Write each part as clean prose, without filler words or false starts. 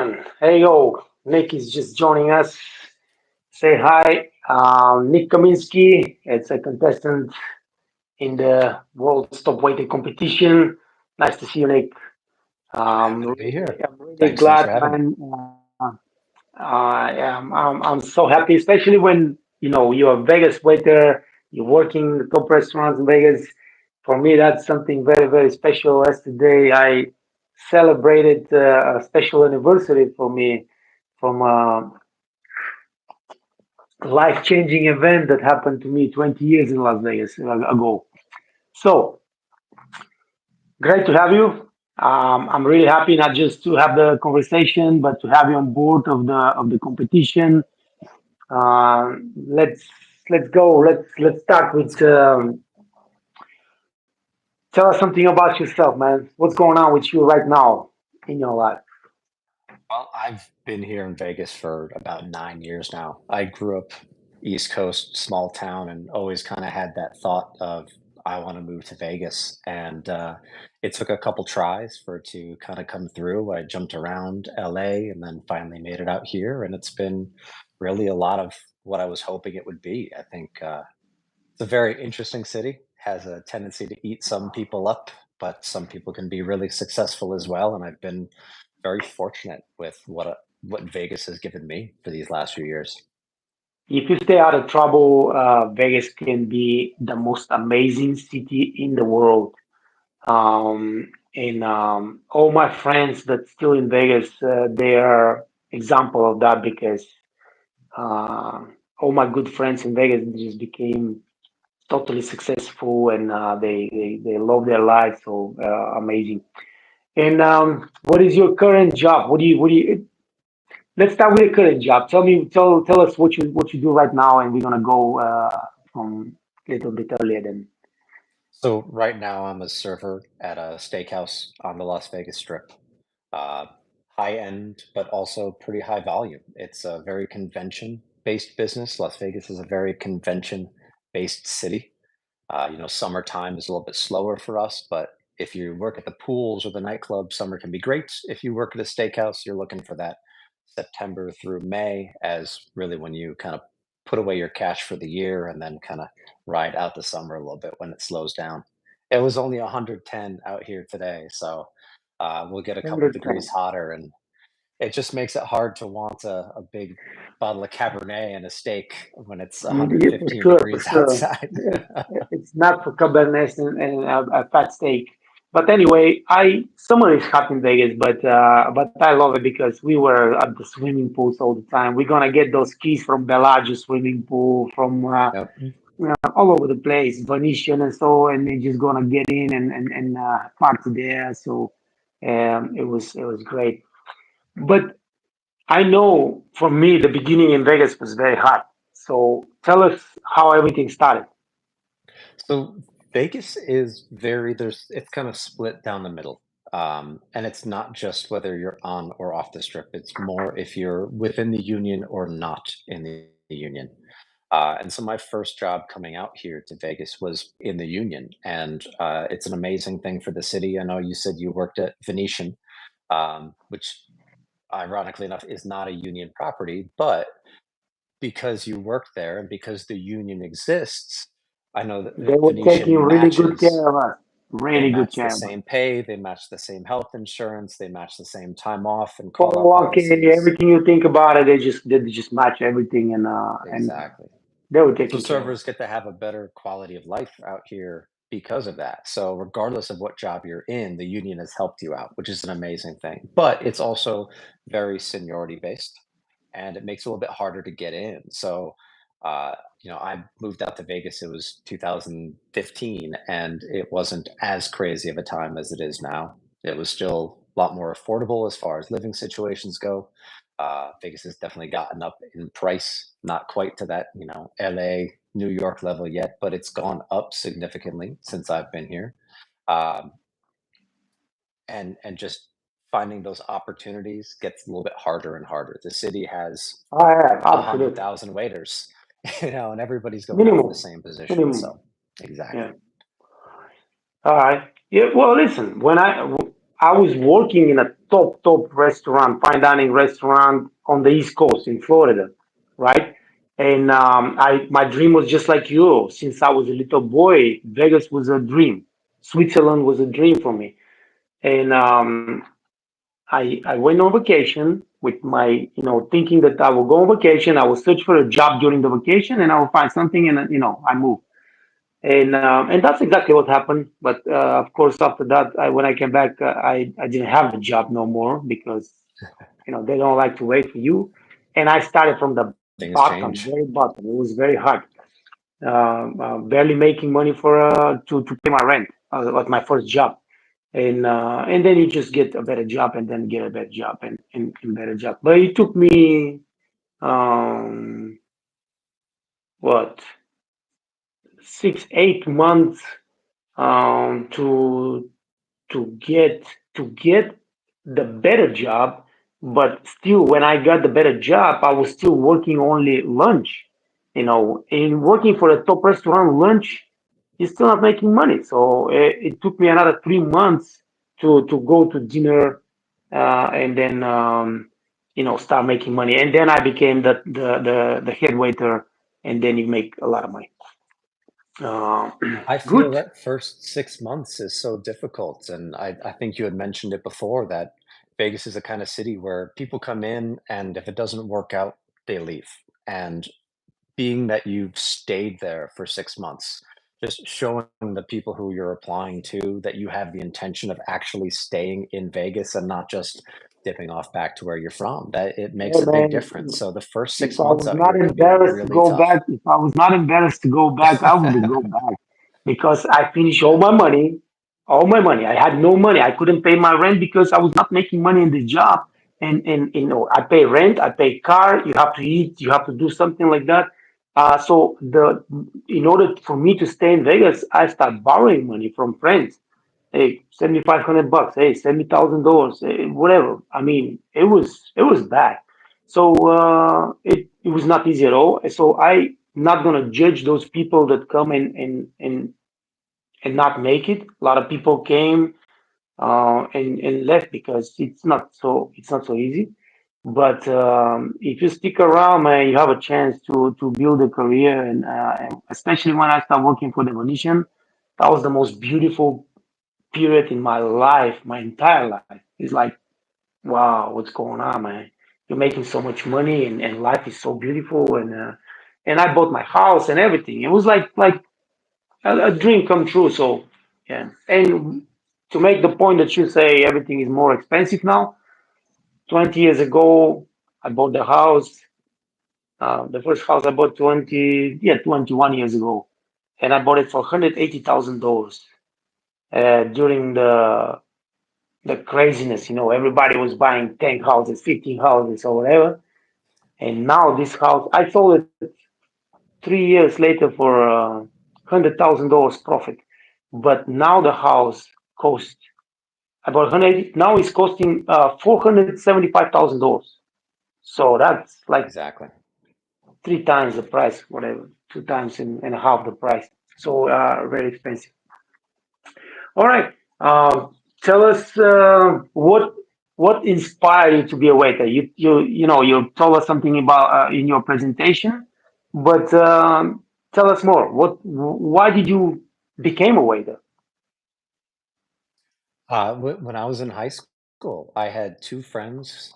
everyone. Hey yo, Nick is just joining us. Say hi. Nick Kaminski. It's a contestant in the World's Top Weighted competition. Nice to see you, Nick. Happy to be here. I'm really Thanks glad, for having me. man. I'm so happy, especially when you're a Vegas waiter. You're working in the top restaurants in Vegas. For me, that's something very, very special. Yesterday, I celebrated a special anniversary for me from a life-changing event that happened to me 20 years in Las Vegas ago. So great to have you. I'm really happy not just to have the conversation, but to have you on board of the competition. Let's go. Let's start Let's with go. tell us something about yourself, man. What's going on with you right now in your life? Well, I've been here in Vegas for about 9 years now. I grew up East Coast, small town, and always kind of had that thought of I want to move to Vegas. And it took a couple tries for it to kind of come through. I jumped around LA and then finally made it out here, and it's been really a lot of what I was hoping it would be. I think it's a very interesting city, has a tendency to eat some people up, but some people can be really successful as well, and I've been very fortunate with what Vegas has given me for these last few years. If you stay out of trouble, Vegas can be the most amazing city in the world. And all my friends that still in Vegas, they are example of that because uh, all my good friends in Vegas just became totally successful and they love their life. So amazing. And what is your current job? What do you? Let's start with your current job. Tell us what you do right now, and we're gonna go from a little bit earlier then. So right now I'm a server at a steakhouse on the Las Vegas Strip. Uh, High end, but also pretty high volume. It's a very convention-based business. Las Vegas is a very convention-based city. Summertime is a little bit slower for us, but if you work at the pools or the nightclubs, summer can be great. If you work at a steakhouse, you're looking for that September through May as really when you kind of put away your cash for the year and then kind of ride out the summer a little bit when it slows down. It was only 110 out here today, so we'll get a couple degrees 110. hotter, and it just makes it hard to want a big bottle of Cabernet and a steak when it's Yeah, for 115 sure, for degrees sure. outside. It's not for Cabernet and a fat steak. But anyway, I summer is hot in Vegas, but I love it because we were at the swimming pools all the time. We're gonna get those keys from Bellagio swimming pool, from Yep. all over the place, Venetian and so, and they're just gonna get in and party there. So it was great. But I know for me, the beginning in Vegas was very hot. So tell us how everything started. So Vegas is it's kind of split down the middle. And it's not just whether you're on or off the strip. It's more if you're within the union or not in the union. And so my first job coming out here to Vegas was in the union, and it's an amazing thing for the city. I know you said you worked at Venetian, which ironically enough is not a union property, but because you work there and because the union exists, I know that They were taking Venetian really good matches. care of us. They Really good match the care of us. same pay, they match the same health insurance, they match the same time off and call out 401k, policies. everything you think about it, they just match everything and Exactly. they were So taking care of us. servers get to have a better quality of life out here because of that. So regardless of what job you're in, the union has helped you out, which is an amazing thing. But it's also very seniority based, and it makes it a little bit harder to get in. So, I moved out to Vegas. It was 2015, and it wasn't as crazy of a time as it is now. It was still a lot more affordable as far as living situations go. Vegas has definitely gotten up in price, not quite to that, LA, New York level yet, but it's gone up significantly since I've been here. Um, and just finding those opportunities gets a little bit harder and harder. The city has Oh, yeah, a hundred absolutely. thousand waiters, and everybody's going out for the Minimum. same position. Minimum. So exactly. Yeah. All right. Yeah. Well, listen. When I was working in a top restaurant, fine dining restaurant on the East Coast in Florida, right? And I my dream was just like you. Since I was a little boy, Vegas was a dream. Switzerland was a dream for me. And I went on vacation with my, thinking that I will go on vacation. I will search for a job during the vacation, and I will find something, and I move. And that's exactly what happened. But of course, after that, when I came back, I didn't have the job no more because they don't like to wait for you. And I started from the Things bottom, very change. bottom. It was very hard, barely making money for to pay my rent at my first job. And then you just get a better job, and then get a better job, and better job. But it took me um, what 6 8 months to to get the better job. But still, when I got the better job, I was still working only lunch. In working for a top restaurant lunch, you're still not making money. So it took me another 3 months to go to dinner, and then start making money. And then I became the head waiter, and then you make a lot of money. Uh, I feel Good. that first 6 months is so difficult, and I think you had mentioned it before that Vegas is a kind of city where people come in, and if it doesn't work out, they leave. And being that you've stayed there for 6 months, just showing the people who you're applying to that you have the intention of actually staying in Vegas and not just dipping off back to where you're from, that it Hey makes a big man, difference. So the first if 6 I months was out not here can be embarrassed to really go tough. back, if I was not embarrassed to go back, I would go back because I finished all my money. All my money. I had no money. I couldn't pay my rent because I was not making money in the job. And I pay rent, I pay car. You have to eat. You have to do something like that. So in order for me to stay in Vegas, I start borrowing money from friends. Hey, $7,500. Hey, $70,000. Whatever. I mean, it was bad. So it was not easy at all. So I not gonna judge those people that come and not make it. A lot of people came and left because it's not so easy. But if you stick around, man, you have a chance to build a career. And especially when I started working for the Venetian, that was the most beautiful period in my life, my entire life. It's like, wow, what's going on, man? You're making so much money, and life is so beautiful. And I bought my house and everything. It was like a dream come true. So yeah. And to make the point that you say everything is more expensive now, 20 years ago, I bought the house. The first house I bought 21 years ago, and I bought it for $180,000 during the craziness. Everybody was buying 10 houses, 15 houses, or whatever. And now this house, I sold it 3 years later for $100,000 profit. But now the house costs about 180. Now it's costing $475,000. So that's like Exactly. three times the price, whatever, two times and a half the price. So very expensive. All right. Tell us what inspired you to be a waiter. You told us something about in your presentation, but tell us more. Why did you became a waiter? When I was in high school, I had two friends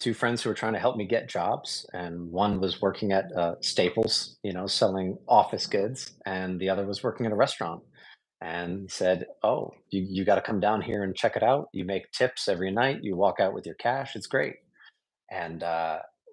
who were trying to help me get jobs, and one was working at Staples, selling office goods, and the other was working at a restaurant. And he said, "Oh, you got to come down here and check it out. You make tips every night. You walk out with your cash. It's great." And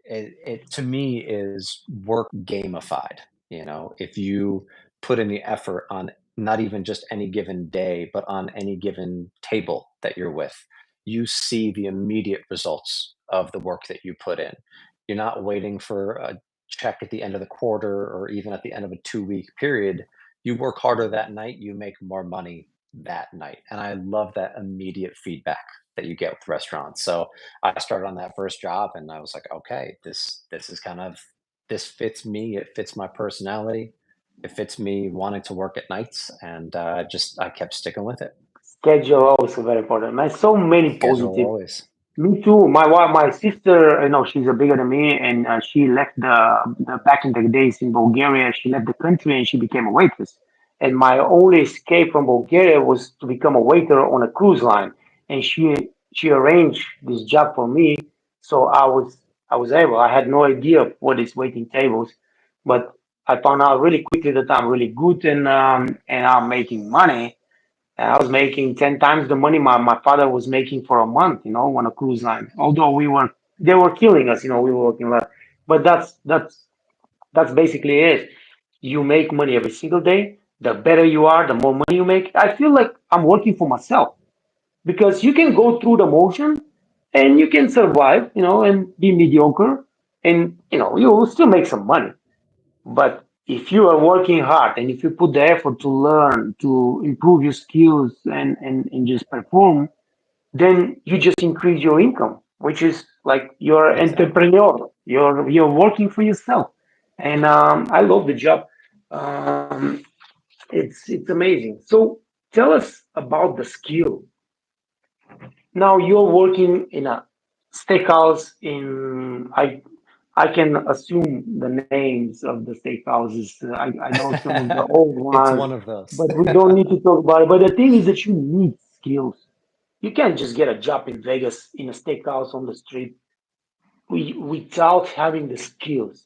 it to me is work gamified. If you put in the effort on not even just any given day, but on any given table that you're with, you see the immediate results of the work that you put in. You're not waiting for a check at the end of the quarter or even at the end of a 2 week period. You work harder that night, you make more money that night. And I love that immediate feedback that you get with restaurants. So I started on that first job and I was like, okay, this is kind of this fits me. It fits my personality. It fits me wanting to work at nights, and just I kept sticking with it. schedule also very important. Man, so many Schedule positive. always. Me too. My wife, my sister, she's a bigger than me, and she left the back in the days in Bulgaria. She left the country and she became a waitress. And my only escape from Bulgaria was to become a waiter on a cruise line. And she arranged this job for me, so I was able. I had no idea what is waiting tables, but I found out really quickly that I'm really good and I'm making money, and I was making 10 times the money my father was making for a month, on a cruise line. Although they were killing us, we were working a lot. But that's basically it. You make money every single day. The better you are, the more money you make. I feel like I'm working for myself because you can go through the motion and you can survive, and be mediocre, and you will still make some money. But if you are working hard and if you put the effort to learn, to improve your skills and just perform, then you just increase your income, which is like you're Exactly. entrepreneur. You're working for yourself. And I love the job. Um, it's amazing. So tell us about the skill. Now you're working in a steakhouse in I can assume the names of the steakhouses. I know some of the old It's ones, one of those. but we don't need to talk about it. But the thing is that you need skills. You can't just get a job in Vegas in a steakhouse on the street without having the skills,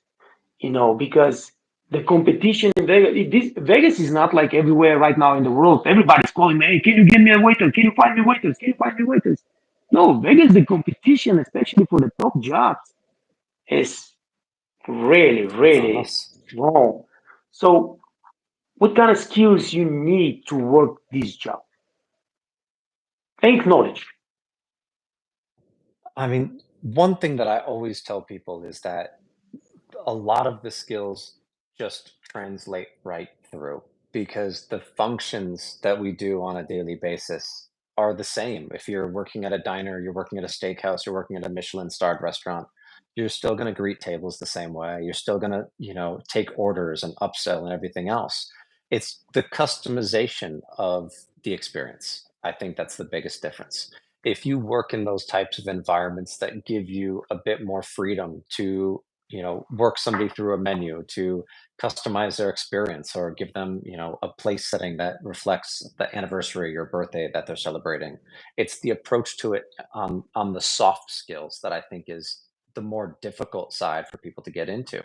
because the competition in Vegas, Vegas is not like everywhere right now in the world. Everybody's calling me, hey, can you get me a waiter? Can you find me waiters? Can you find me waiters? No, Vegas, the competition, especially for the top jobs, is really, It's on really us. strong. So, what kind of skills you need to work this job? Think knowledge. I mean, one thing that I always tell people is that a lot of the skills just translate right through because the functions that we do on a daily basis are the same. If you're working at a diner, you're working at a steakhouse, you're working at a Michelin starred restaurant, you're still going to greet tables the same way. You're still going to, take orders and upsell and everything else. It's the customization of the experience. I think that's the biggest difference. If you work in those types of environments that give you a bit more freedom to work somebody through a menu to customize their experience or give them, a place setting that reflects the anniversary or birthday that they're celebrating. It's the approach to it on the soft skills that I think is the more difficult side for people to get into.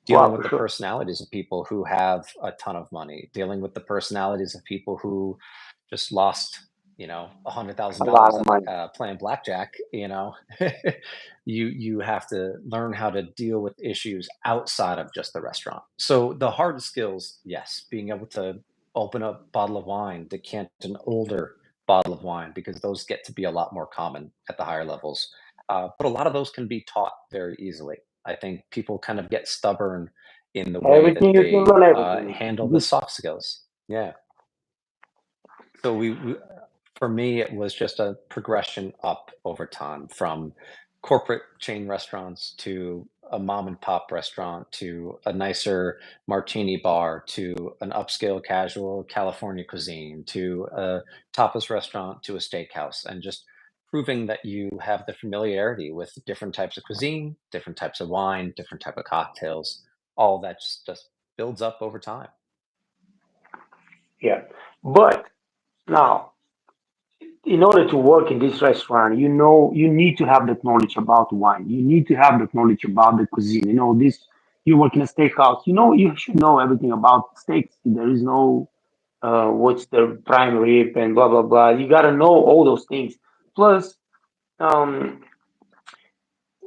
Dealing Wow, with for the sure. personalities of people who have a ton of money, dealing with the personalities of people who just lost, a hundred A thousand lot dollars of at money. playing blackjack. You have to learn how to deal with issues outside of just the restaurant. So the hard skills, yes, being able to open a bottle of wine, decant an older bottle of wine, because those get to be a lot more common at the higher levels. But a lot of those can be taught very easily. I think people kind of get stubborn in the way that Everything you can they learn, everything. handle the Good. soft skills. Yeah. So for me, it was just a progression up over time from corporate chain restaurants to a mom and pop restaurant to a nicer martini bar to an upscale casual California cuisine to a tapas restaurant to a steakhouse, and just proving that you have the familiarity with different types of cuisine, different types of wine, different type of cocktails. All that just builds up over time. Yeah. But now, in order to work in this restaurant, you need to have that knowledge about wine. You need to have that knowledge about the cuisine. You work in a steakhouse. You should know everything about steaks. There is no what's the prime rib and blah blah blah. You got to know all those things. Plus, um,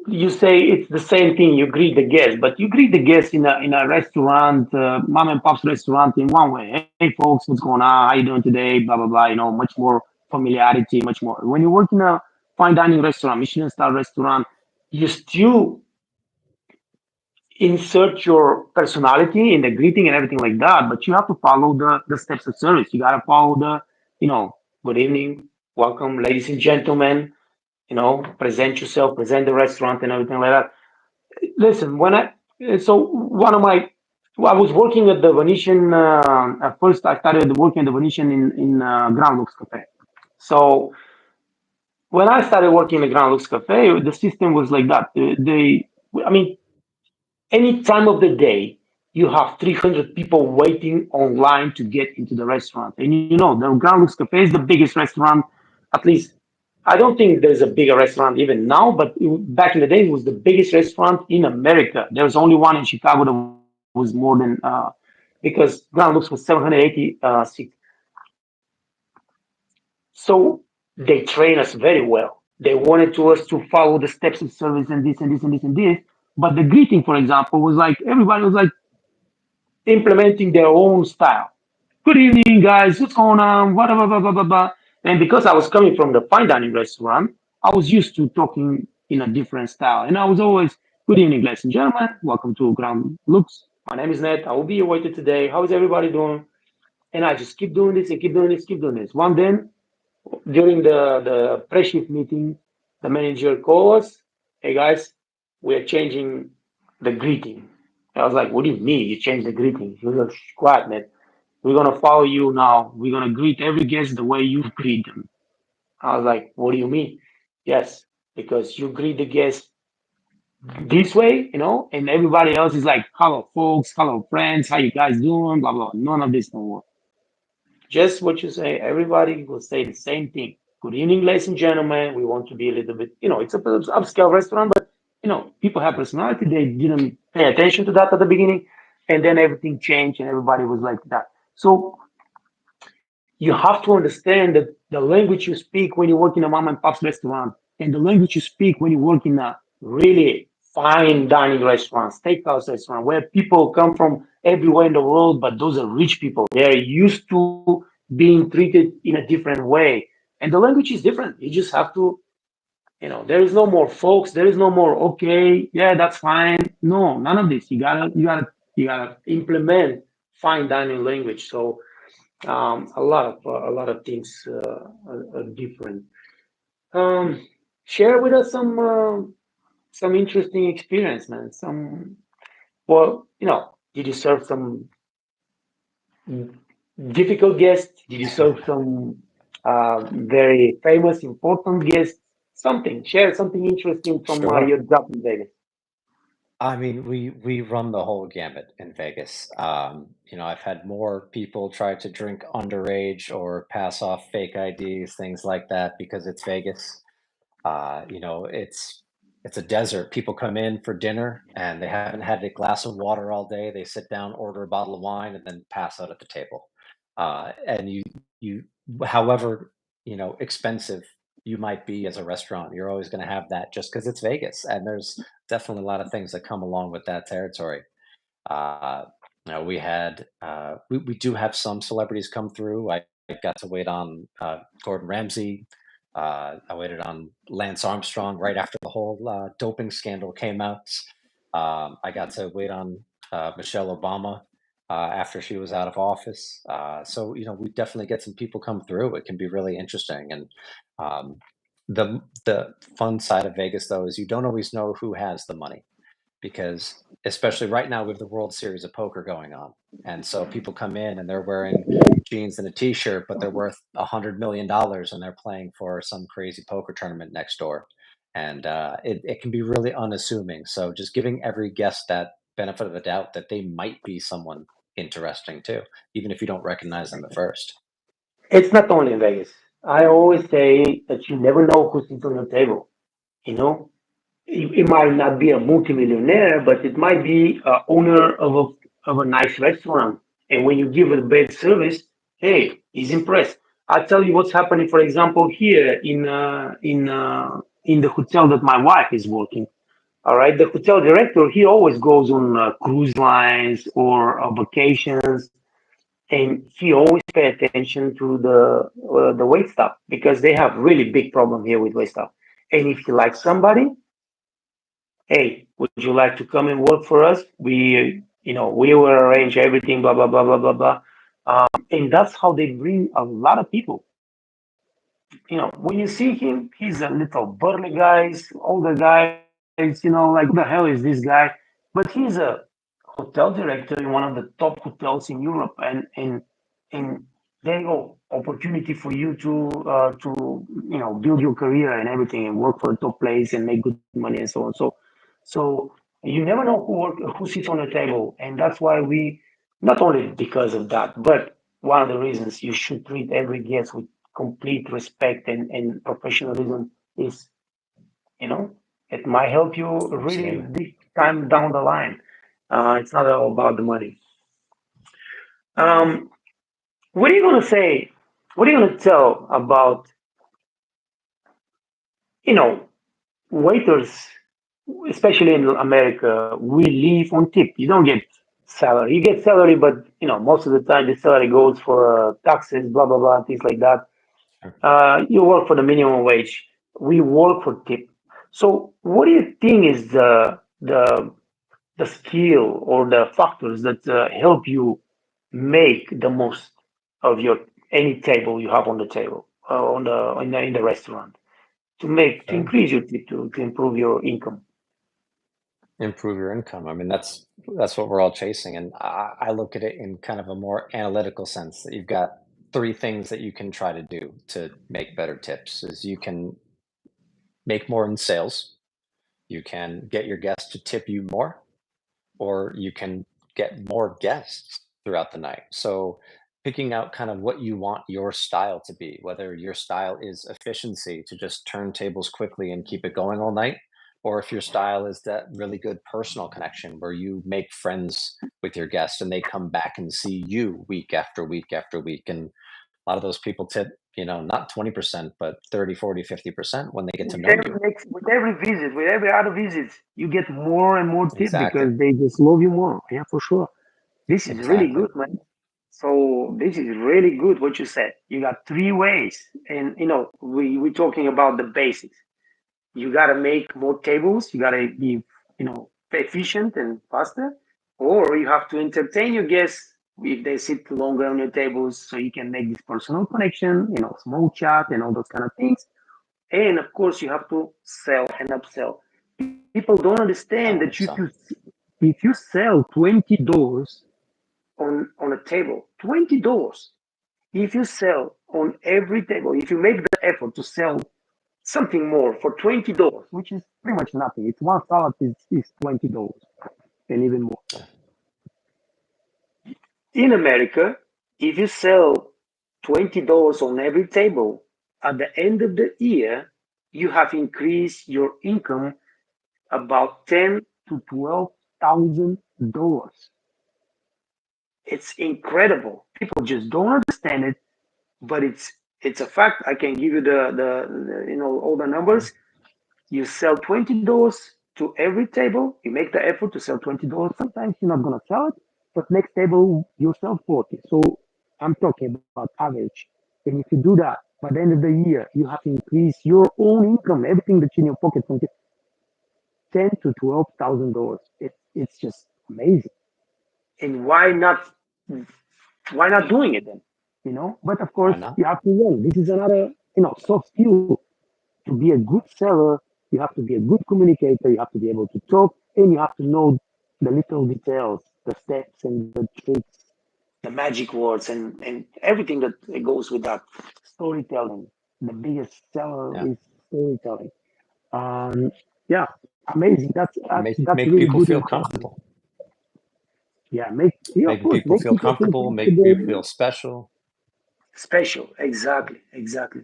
you say it's the same thing. You greet the guests, but you greet the guests in a restaurant, mom and pop's restaurant, in one way. Hey, folks, what's going on? How you doing today? Blah blah blah. Much more familiarity, much more. When you work in a fine dining restaurant, Michelin star restaurant, you still insert your personality in the greeting and everything like that, but you have to follow the steps of service. You gotta follow good evening, welcome, ladies and gentlemen. Present yourself, present the restaurant, and everything like that. Listen, so one of my, I was working at the Venetian. At first, I started working at the Venetian in Grand Lux Cafe. So when I started working in the Grand Lux Cafe, the system was like that. I mean, any time of the day, you have 300 people waiting online to get into the restaurant. And you know, the Grand Lux Cafe is the biggest restaurant, at least I don't think there's a bigger restaurant even now, but back in the day, it was the biggest restaurant in America. There was only one in Chicago that was more than, because Grand Lux was 780 seats. So they train us very well. They wanted to us to follow the steps of service and this and this and this and this. But the greeting, for example, was like everybody was like implementing their own style. Good evening, guys. What's going on? Blah, blah, blah, blah, blah, blah. And because I was coming from the fine dining restaurant, I was used to talking in a different style. And I was always, good evening, ladies and gentlemen. Welcome to Grand Lux. My name is Ned. I will be your waiter today. How is everybody doing? And I just keep doing this and keep doing this, keep doing this. One day, during the pre-shift meeting, the manager called us, hey guys, we are changing the greeting. I was like, what do you mean you change the greeting? He was like, quiet, man. We're gonna follow you now. We're gonna greet every guest the way you greet them. I was like, what do you mean? Yes, because you greet the guests this way, you know, and everybody else is like, hello folks, hello friends, how you guys doing? Blah blah. None of this no more. Just what you say, everybody will say the same thing. Good evening, ladies and gentlemen. We want to be a little bit, you know, it's a upscale restaurant, but you know, people have personality. They didn't pay attention to that at the beginning, and then everything changed, and everybody was like that. So you have to understand that the language you speak when you work in a mom and pop's restaurant, and the language you speak when you work in a really fine dining restaurant, steakhouse restaurant, where people come from everywhere in the world, but those are rich people. They're used to being treated in a different way. And the language is different. You just have to, you know, there is no more folks, there is no more, okay, yeah, that's fine. No, none of this. You gotta implement fine dining language. So a lot of things are different. Um, Share with us some interesting experience, man. Well, you know, did you serve some difficult guests? Did you serve some very famous, important guests? Something. Share something interesting from Sure. your job in Vegas. I mean, we run the whole gamut in Vegas. I've had more people try to drink underage or pass off fake IDs, things like that, because it's Vegas. It's a desert. People come in for dinner and they haven't had a glass of water all day. They sit down, order a bottle of wine, and then pass out at the table. And you, however, expensive you might be as a restaurant, you're always going to have that just because it's Vegas, and there's definitely a lot of things that come along with that territory. Uh, we do have some celebrities come through. I got to wait on Gordon Ramsay. I waited on Lance Armstrong right after the whole doping scandal came out. I got to wait on Michelle Obama after she was out of office. So we definitely get some people come through. It can be really interesting, and um, the fun side of Vegas though is you don't always know who has the money because especially right now we have the World Series of Poker going on, and so people come in and they're wearing jeans and a T-shirt, but they're worth $100 million, and they're playing for some crazy poker tournament next door, and it can be really unassuming. So just giving every guest that benefit of the doubt that they might be someone interesting too, even if you don't recognize them at first. It's not only in Vegas. I always say that you never know who sits on your table. You know, it might not be a multimillionaire, but it might be a owner of a nice restaurant. And when you give a bad service, hey, he's impressed. I'll tell you what's happening. For example, here in the hotel that my wife is working. All right, the hotel director he always goes on cruise lines or vacations, and he always pay attention to the wait staff because they have really big problem here with wait staff. And if you like somebody, hey, would you like to come and work for us? We will arrange everything, blah, blah, blah, blah, blah, blah. And that's how they bring a lot of people. You know, when you see him, he's a little burly guy, older guys, like, who the hell is this guy? But he's a hotel director in one of the top hotels in Europe. And there you go, opportunity for you to build your career and everything and work for a top place and make good money and so on. So you never know who sits on the table, and that's why we, not only because of that, but one of the reasons you should treat every guest with complete respect and professionalism is, you know, it might help you really Absolutely. big time down the line. It's not all about the money. Um, what are you gonna say? What are you gonna tell about, you know, waiters, especially in America? We live on tip. You don't get salary. You get salary, but most of the time the salary goes for taxes, blah blah blah, things like that. Sure. You work for the minimum wage. We work for tip. So, what do you think is the skill or the factors that help you make the most of your any table you have on the table on in the restaurant to Sure. increase your tip to improve your income? Improve your income. I mean, that's what we're all chasing, and I look at it in kind of a more analytical sense that you've got three things that you can try to do to make better tips. Is you can make more in sales, you can get your guests to tip you more, or you can get more guests throughout the night. So picking out kind of what you want your style to be, whether your style is efficiency to just turn tables quickly and keep it going all night, or if your style is that really good personal connection where you make friends with your guests and they come back and see you week after week after week. And a lot of those people tip, not 20%, but 30, 40, 50% when they get to know you. With every visit, with every other visit, you get more and more tip Exactly. because they just love you more. Yeah, for sure. This is really Exactly. good, man. So this is really good what you said. You got three ways, and we're talking about the basics. You gotta make more tables. You gotta be, efficient and faster, or you have to entertain your guests if they sit longer on your tables, so you can make this personal connection, small chat and all those kind of things. And of course, you have to sell and upsell. People don't understand that Selling upsell. if you sell $20 on a table, $20. If you sell on every table, if you make the effort to sell something more for $20, which is pretty much nothing. It's one salad is $20 and even more. In America, if you sell $20 on every table, at the end of the year, you have increased your income about $10,000 to $12,000. It's incredible. People just don't understand it, but it's a fact. I can give you the all the Sure. numbers. You sell $20 to every table. You make the effort to sell $20. Sometimes you're not gonna sell it, but next table you sell 40. So I'm talking about average. And if you do that, by the end of the year, you have to increase your own income, everything that's in your pocket, from $10,000 to $12,000. It's just amazing. And why not doing it then? But of Why course, not? you have to learn. This is another soft skill. To be a good seller, you have to be a good communicator, you have to be able to talk, and you have to know the little details, the steps and the tricks, the magic words, and everything that goes with that. Storytelling. The biggest seller Yeah. is storytelling. Yeah, amazing. That's Make really people good feel info. comfortable. Yeah, of Making course, people make feel people feel comfortable, make people comfortable. feel special. Special. Exactly. Exactly.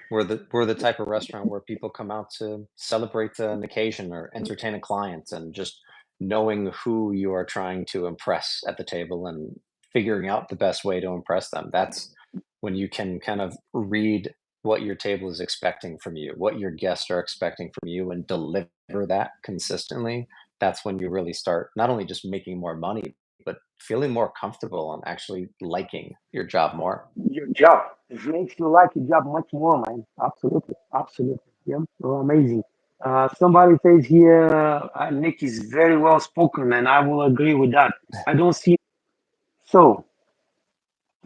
We're the type of restaurant where people come out to celebrate an occasion or entertain a client, and just knowing who you are trying to impress at the table and figuring out the best way to impress them. That's when you can kind of read what your table is expecting from you, what your guests are expecting from you, and deliver that consistently. That's when you really start not only just making more money, but feeling more comfortable and actually liking your job more. Your job. It makes you like your job much more, man. Absolutely. Absolutely. Yeah. Oh, amazing. Somebody says here, Nick is very well spoken, and I will agree with that. I don't see. So,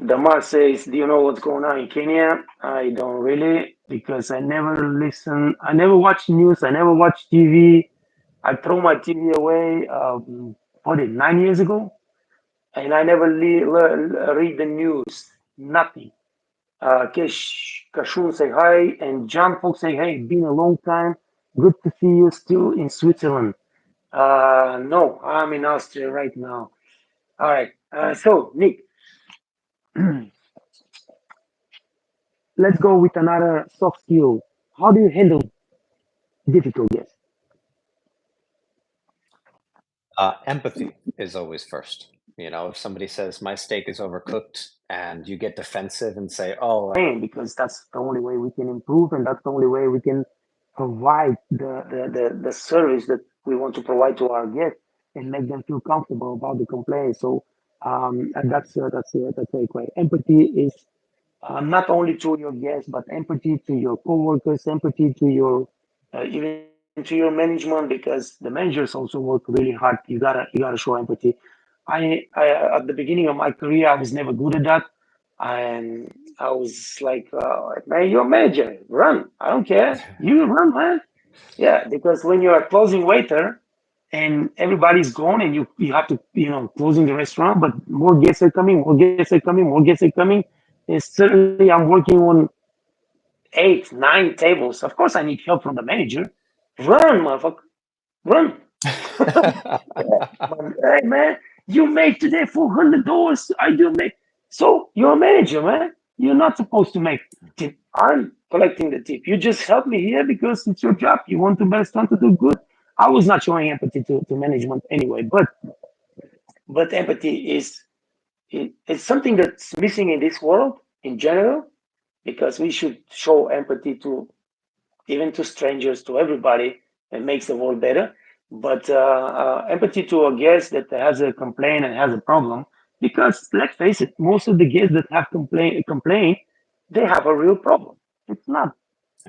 Damar says, do you know what's going on in Kenya? I don't really, because I never listen. I never watch news. I never watch TV. I throw my TV away, 9 years ago. and I never read the news. Nothing. Kashun say hi, and John Fox say hey. Been a long time. Good to see you still in Switzerland. No, I'm in Austria right now. All right. So Nick, let's go with another soft skill. How do you handle difficult guests? Empathy is always first. You know, if somebody says my steak is overcooked and you get defensive and say, "Oh, Because that's the only way we can improve, and that's the only way we can provide the service that we want to provide to our guests and make them feel comfortable about the complaint. So and that's very great. Empathy is not only to your guests, but empathy to your coworkers, empathy to your even to your management, because the managers also work really hard. You gotta show empathy. At the beginning of my career, I was never good at that, and I was like, man, you're a manager, run. I don't care, you run, man. Yeah, because when you're a closing waiter and everybody's gone and you have to closing the restaurant, but more guests are coming, more guests are coming, more guests are coming, and suddenly I'm working on 8, 9 tables. Of course, I need help from the manager. Run, motherfucker, run. Yeah, hey man, you made today $400. I do make. So you're a manager, man. You're not supposed to make tip. I'm collecting the tip. You just help me here because it's your job. You want the restaurant to do good. I was not showing empathy to management anyway, but empathy it's something that's missing in this world in general, because we should show empathy to even to strangers, to everybody. It makes the world better. But empathy to a guest that has a complaint and has a problem, because let's face it, most of the guests that have complain, they have a real problem. It's not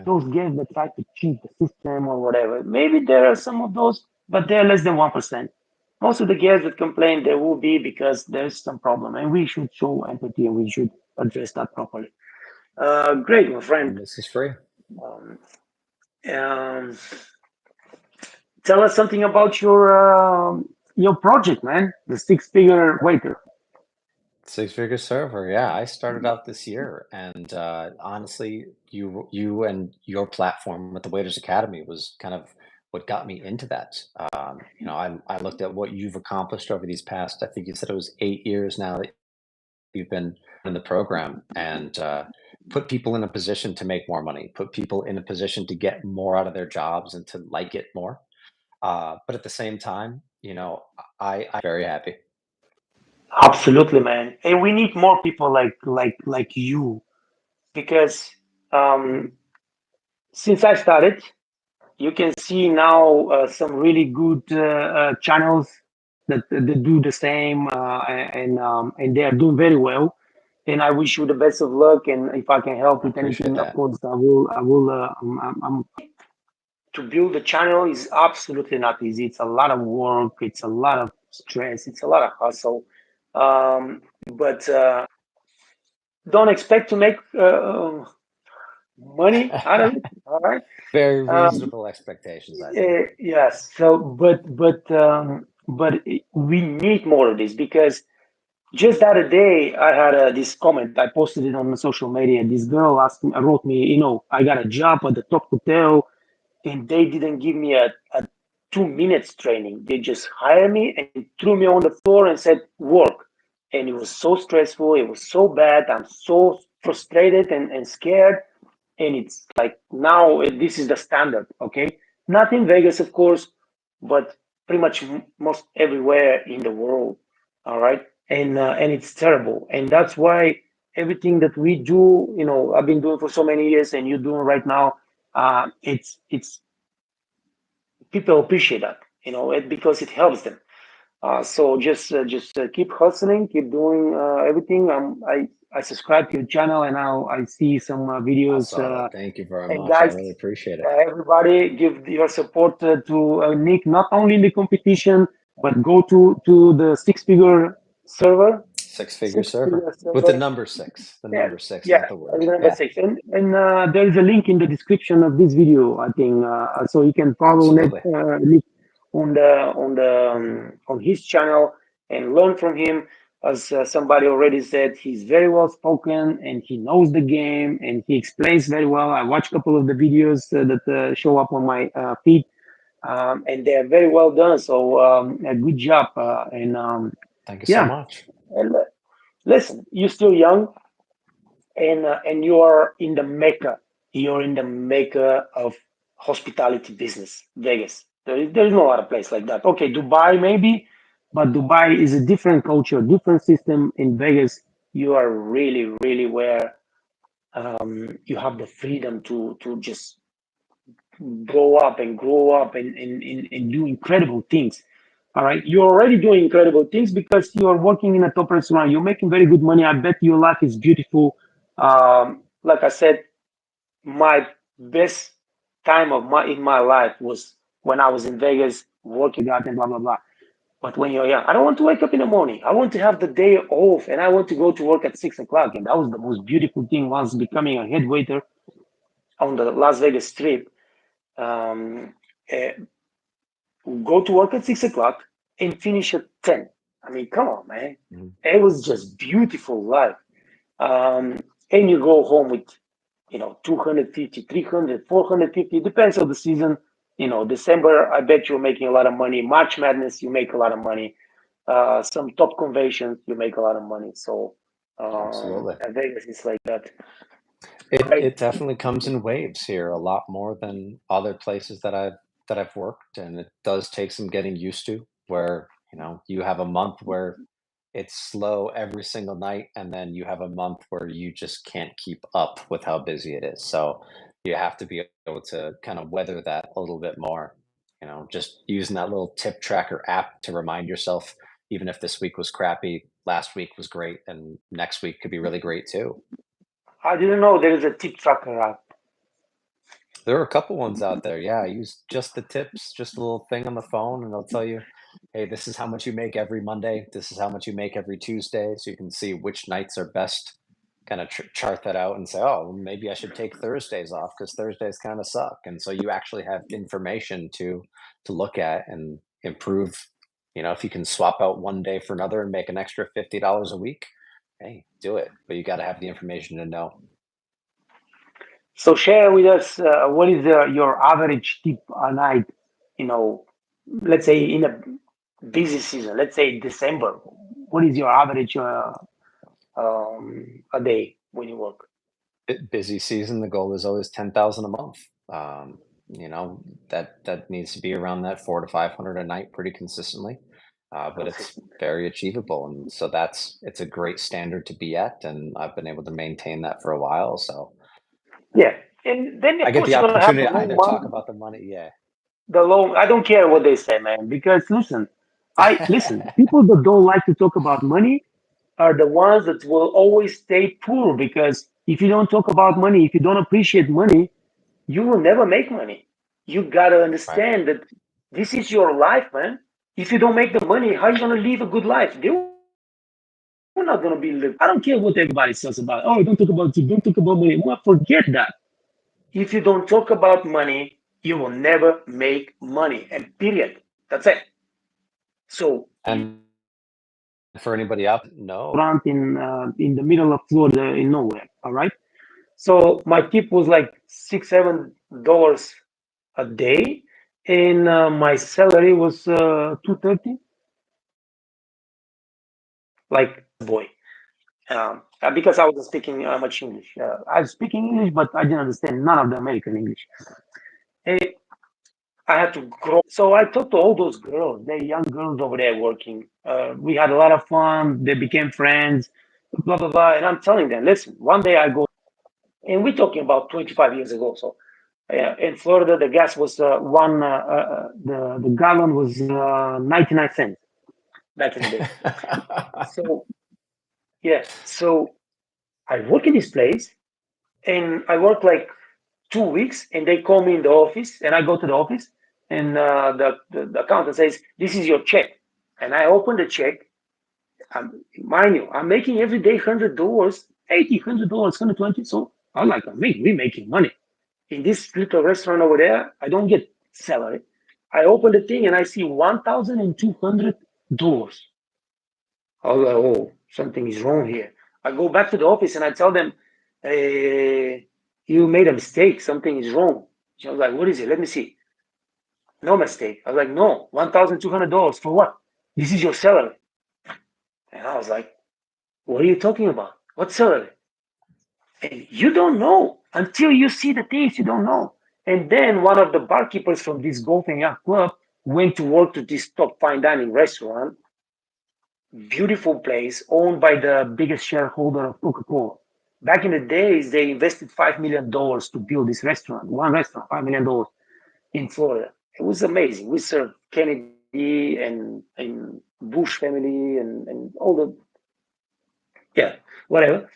those guests that try to cheat the system or whatever. Maybe there are some of those, but they're less than 1%. Most of the guests that complain, there will be because there's some problem, and we should show empathy and we should address that properly. Great, my friend. this is free." Um, um, Tell us something about your project, man. The six-figure waiter. Six-figure server, yeah. I started out this year, and honestly, you and your platform with the Waiters Academy was kind of what got me into that. I looked at what you've accomplished over these past. I think you said it was 8 years now that you've been in the program, and put people in a position to make more money, put people in a position to get more out of their jobs and to like it more. But at the same time, I'm very happy. Absolutely, man. And we need more people like you, because um, since I started, you can see now some really good channels that do the same, and they are doing very well. And I wish you the best of luck. And if I can help I with appreciate anything, of that. course, I will. I will. I'm To build a channel is absolutely not easy. It's a lot of work. It's a lot of stress. It's a lot of hustle. But don't expect to make money out of it. All right. Very Um, reasonable expectations, I think. yes. So, but we need more of this, because just the other day I had this comment. I posted it on social media. This girl wrote me, I got a job at the top hotel, and they didn't give me a 2 minutes training. They just hired me and threw me on the floor and said, work. And it was so stressful. It was so bad. I'm so frustrated and scared. And it's like now this is the standard, okay? Not in Vegas, of course, but pretty much most everywhere in the world, all right? And it's terrible. And that's why everything that we do, I've been doing for so many years, and you're doing right now, it's people appreciate that, because it helps them. So just keep hustling, keep doing everything. I subscribe to your channel, and now I see some I videos. saw that. Thank you very And much. I guys, really appreciate it. everybody, give your support to Nick, not only in the competition, but go to the six-figure server, Six-figure server six-figure with the server. number six, the Yeah, number six, yeah, not the word. number Yeah, 6, and there is a link in the description of this video, I think, so you can follow absolutely. Nick on his channel and learn from him. As somebody already said, he's very well spoken and he knows the game and he explains very well. I watched a couple of the videos that show up on my feed, and they're very well done. So a good job. And Thank you so yeah, much. and, listen, you're still young, and you are in the mecca. You're in the mecca of hospitality business, Vegas. There is no other place like that. Okay, Dubai maybe, but Dubai is a different culture, different system. In Vegas, you are really, really where you have the freedom to just grow up and do incredible things. All right. You're already doing incredible things because you're working in a top restaurant. You're making very good money. I bet your life is beautiful. Like I said, my best time of my in my life was when I was in Vegas working out and blah blah blah. But when you're young, I don't want to wake up in the morning. I want to have the day off and I want to go to work at 6 o'clock. And that was the most beautiful thing once becoming a head waiter on the Las Vegas Strip. Um, uh, go to work at 6 o'clock and finish at 10. I mean, come on, man. Mhm. It was just beautiful life. And you go home with, 250, 300, 450. It depends on the season. December, I bet you're making a lot of money. March Madness, you make a lot of money. Some top conventions, you make a lot of money. So, Absolutely. Vegas is like that. It Right. definitely comes in waves here, a lot more than other places that I've worked, and it does take some getting used to, where, you have a month where it's slow every single night, and then you have a month where you just can't keep up with how busy it is. So you have to be able to kind of weather that a little bit more. Just using that little tip tracker app to remind yourself, even if this week was crappy, last week was great, and next week could be really great too. I didn't know there is a tip tracker app. There are a couple ones out there. Yeah, I use just the tips, just a little thing on the phone, and it'll tell you, hey, this is how much you make every Monday. This is how much you make every Tuesday. So you can see which nights are best. Kind of chart that out and say, oh, well, maybe I should take Thursdays off because Thursdays kind of suck. And so you actually have information to look at and improve. If you can swap out one day for another and make an extra $50 a week, hey, do it. But you got to have the information to know. So share with us what is your average tip a night, you know, let's say in a busy season, let's say December. What is your average a day when you work? Busy season, the goal is always 10,000 a month. Um, that needs to be around that 4 to 500 a night pretty consistently. But it's Consistent. very achievable, and so it's a great standard to be at, and I've been able to maintain that for a while. So Yeah. And then I of get course the you're gonna have opportunity the to long either talk month, about the money. Yeah. the long I don't care what they say, man, because listen, I listen, people that don't like to talk about money are the ones that will always stay poor because if you don't talk about money, if you don't appreciate money, you will never make money. You gotta Right. understand that this is your life, man. If you don't make the money, how are you gonna live a good life? They will not gonna be live. I don't care what everybody says about. Oh, don't talk about it. Don't talk about money. Well, forget that. If you don't talk about money, you will never make money. And period. That's it. So And for anybody out, no. restaurant in the middle of Florida in nowhere. All right. So my tip was like $6, $7 a day, and my salary was 230. Like boy, because I wasn't speaking much English. I was speaking English, but I didn't understand none of the American English. Eh, I had to grow. So I talked to all those girls, the young girls over there working. We had a lot of fun. They became friends, blah blah blah. And I'm telling them, listen, one day I go, and we're talking about 25 years ago. So in Florida, the gas was the gallon was 99 cents back in the day. So yeah, so I work in this place, and I work like 2 weeks, and they call me in the office, and I go to the office, and the accountant says, "This is your check," and I open the check. Mind you, I'm making every day $100, 80, $100, 120. So I'm like, we making money in this little restaurant over there. I don't get salary. I open the thing and I see $1,200. I was like, oh. something is wrong here. I go back to the office and I tell them, you made a mistake. Something is wrong. She was like, what is it? Let me see. No mistake. I was like, no, $1,200 for what? This is your salary. And I was like, what are you talking about? What salary? And you don't know until you see the things you don't know. And then one of the barkeepers from this golf and yacht club went to work to this top fine dining restaurant, beautiful place owned by the biggest shareholder of Coca-Cola. Back in the days, they invested $5 million to build this restaurant, one restaurant, $5 million in Florida. It was amazing. We served Kennedy and Bush family and all the, yeah, whatever.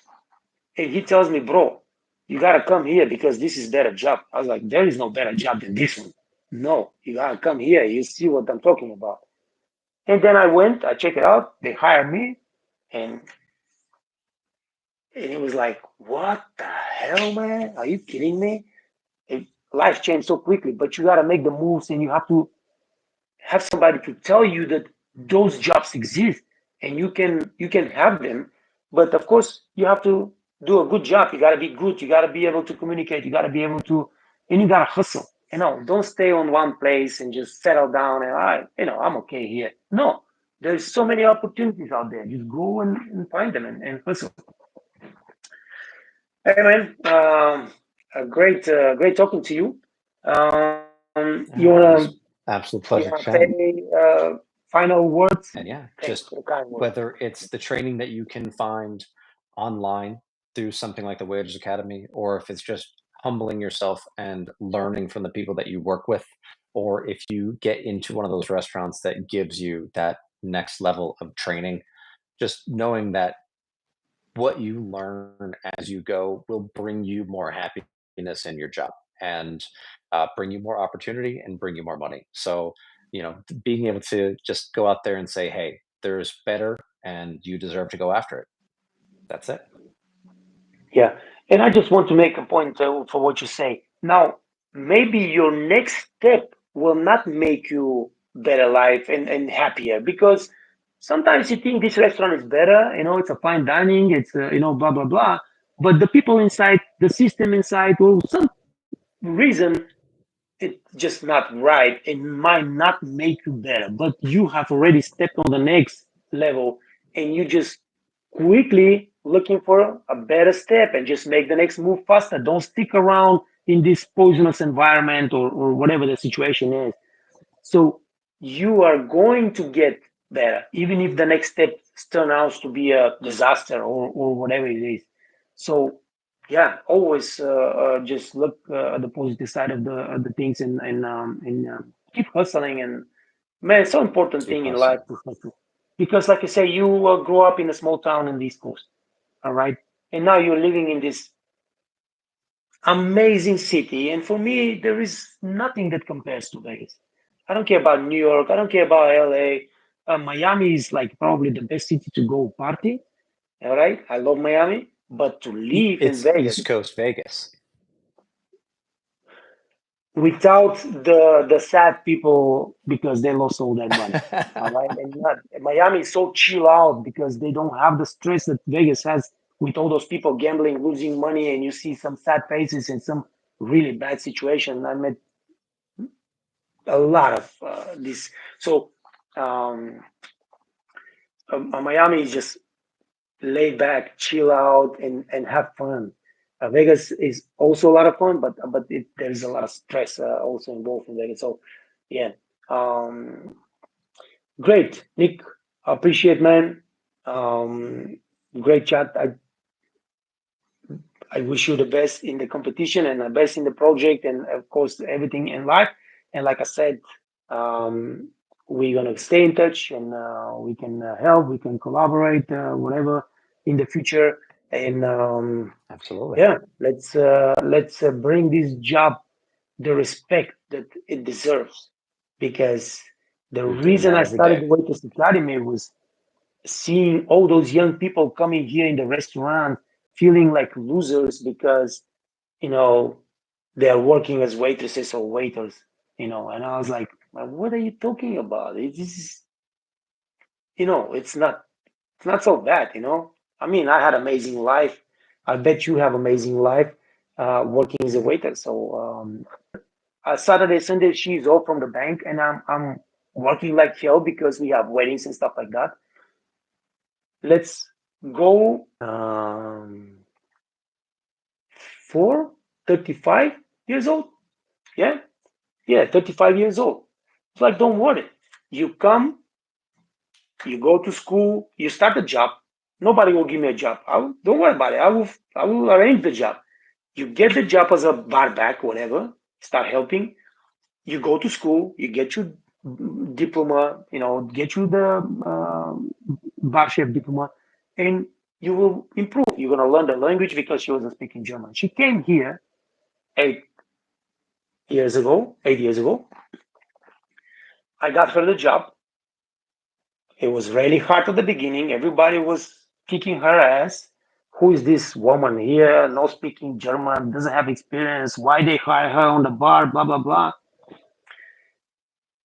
And he tells me, bro, you gotta come here because this is better job. I was like, there is no better job than this one. No, you gotta come here. You see what I'm talking about. And then I went, I checked it out. They hired me, and it was like, what the hell, man? Are you kidding me? It, life changed so quickly, but you gotta make the moves, and you have to have somebody to tell you that those jobs exist and you can have them, but of course you have to do a good job. You got to be good, you got to be able to communicate, you got to be able to, and you got to hustle. Don't stay on one place and just settle down and I'm okay here. No, there's so many opportunities out there. Just go and find them and hustle. Hey man, great talking to you. You It wanna was absolute you pleasure wanna chatting. say final words? And yeah, Thanks just for the kind words. whether it's the training that you can find online through something like the Waiters Academy, or if it's just humbling yourself and learning from the people that you work with, or if you get into one of those restaurants that gives you that next level of training, just knowing that what you learn as you go will bring you more happiness in your job and bring you more opportunity and bring you more money. So, being able to just go out there and say, hey, there's better and you deserve to go after it. That's it. Yeah. And I just want to make a point for what you say. Now, maybe your next step will not make you better life and happier because sometimes you think this restaurant is better, it's a fine dining, it's, blah, blah, blah. But the people inside, the system inside, well, some reason it's just not right. It might not make you better, but you have already stepped on the next level and you just quickly looking for a better step and just make the next move faster. Don't stick around in this poisonous environment or whatever the situation is. So you are going to get better, even if the next step turns out to be a disaster or whatever it is. So yeah, always just look at the positive side of the things and keep hustling. And man, it's so important Keep thing in life hustling. to hustle because, like I say, you grew up in a small town in the East Coast, all right, and now you're living in this amazing city. And for me, there is nothing that compares to Vegas. I don't care about New York. I don't care about LA. Miami is like probably the best city to go party. All right. I love Miami, but to live in It's Vegas East Coast Vegas. without the sad people because they lost all their money. All right. And not, Miami is so chill out because they don't have the stress that Vegas has with all those people gambling, losing money, and you see some sad faces and some really bad situation. I met a lot of this. So um, Miami is just laid back, chill out, and have fun. Vegas is also a lot of fun, but there's a lot of stress also involved in Vegas. So yeah, um, great, Nick. Appreciate, man. Um, Great chat. I wish you the best in the competition and the best in the project, and of course everything in life. And like I said, um, we're gonna stay in touch, and we can help, we can collaborate, whatever in the future. And Absolutely. yeah, let's bring this job the respect that it deserves, because the You're doing reason that I every started day. the Waitress Academy was seeing all those young people coming here in the restaurant feeling like losers because you know they're working as waitresses or waiters, and I was like, what are you talking about? This is, it's not. It's not so bad, you know. I mean, I had amazing life. I bet you have amazing life working as a waiter. So Saturday, Sunday, she's off from the bank, and I'm working like hell because we have weddings and stuff like that. Let's go. 35 years old. Yeah, yeah, 35 years old. It's like, don't worry. You come, you go to school, you start a job. Nobody will give me a job. Don't worry about it. I will arrange the job. You get the job as a bar back, whatever. Start helping. You go to school. You get your diploma. Get you the bar chef diploma, and you will improve. You're gonna learn the language because she wasn't speaking German. She came here 8 years ago. 8 years ago, I got her the job. It was really hard at the beginning. Everybody was kicking her ass. Who is this woman here? Not speaking German, doesn't have experience. Why they hire her on the bar? Blah blah blah.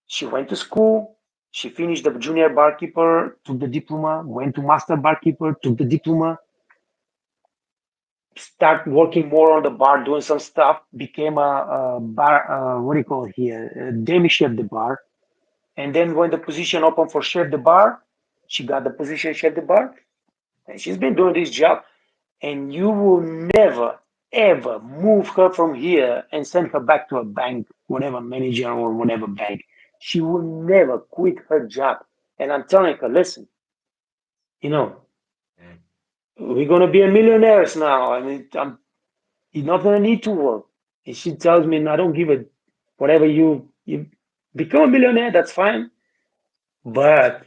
She went to school. She finished the junior barkeeper, took the diploma. Went to master barkeeper, took the diploma. Start working more on the bar, doing some stuff. Became a bar. What do you call it here? Demi chef de bar. And then when the position opened for chef de bar, she got the position chef de bar. And she's been doing this job. And you will never, ever move her from here and send her back to a bank, whatever manager or whatever bank. She will never quit her job. And I'm telling her, listen, you know, we're going to be a millionaires now. I mean, you're not going to need to work. And she tells me, I don't give a whatever you become a millionaire, that's fine. But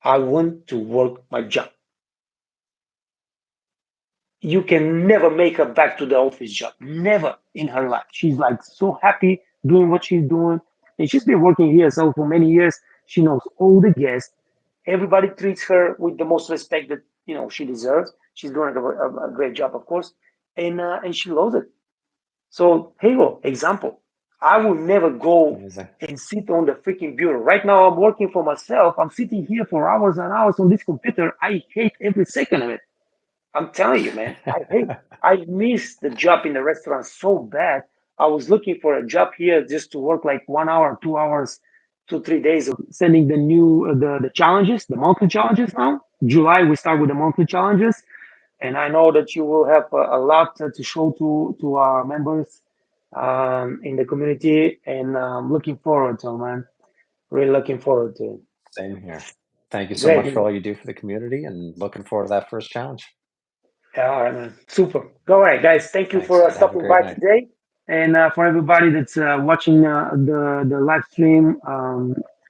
I want to work my job. You can never make her back to the office job. Never in her life. She's like so happy doing what she's doing. And she's been working here so for many years. She knows all the guests. Everybody treats her with the most respect that she deserves. She's doing a great job, of course, and she loves it. So here you go, example. I will never go Amazing. and sit on the freaking bureau. Right now, I'm working for myself. I'm sitting here for hours and hours on this computer. I hate every second of it. I'm telling you, man, I miss the job in the restaurant so bad. I was looking for a job here just to work like 1 hour, 2 hours, 2, 3 days of sending the new the challenges, the monthly challenges now. July we start with the monthly challenges, and I know that you will have a lot to show to our members in the community, and I'm looking forward to it, man. Really looking forward to it. Same here. Thank you so Great, much for man. all you do for the community and looking forward to that first challenge. Yeah, all right, man. Super. All right, guys. Thank you Thanks. for Have a stopping great by night. today, and for everybody that's watching the live stream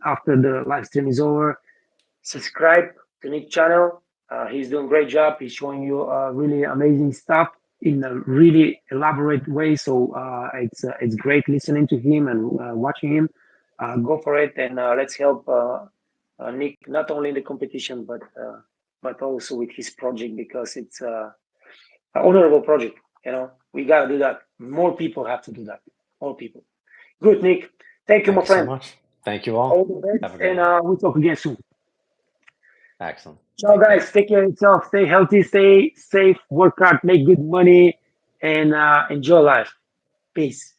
after the live stream is over, subscribe to Nick channel. He's doing a great job. He's showing you really amazing stuff in a really elaborate way. So it's great listening to him and watching him. Go for it, and let's help Nick not only in the competition but also with his project because it's an honorable project. We gotta do that. More people have to do that. More people. Good, Nick. Thank you, Thank my you so friend. much. Thank you All all. the best, Have a great and night. we'll talk again soon. Excellent. Ciao, Take care. guys. Take care of yourself. Stay healthy. Stay safe. Work hard. Make good money, and enjoy life. Peace.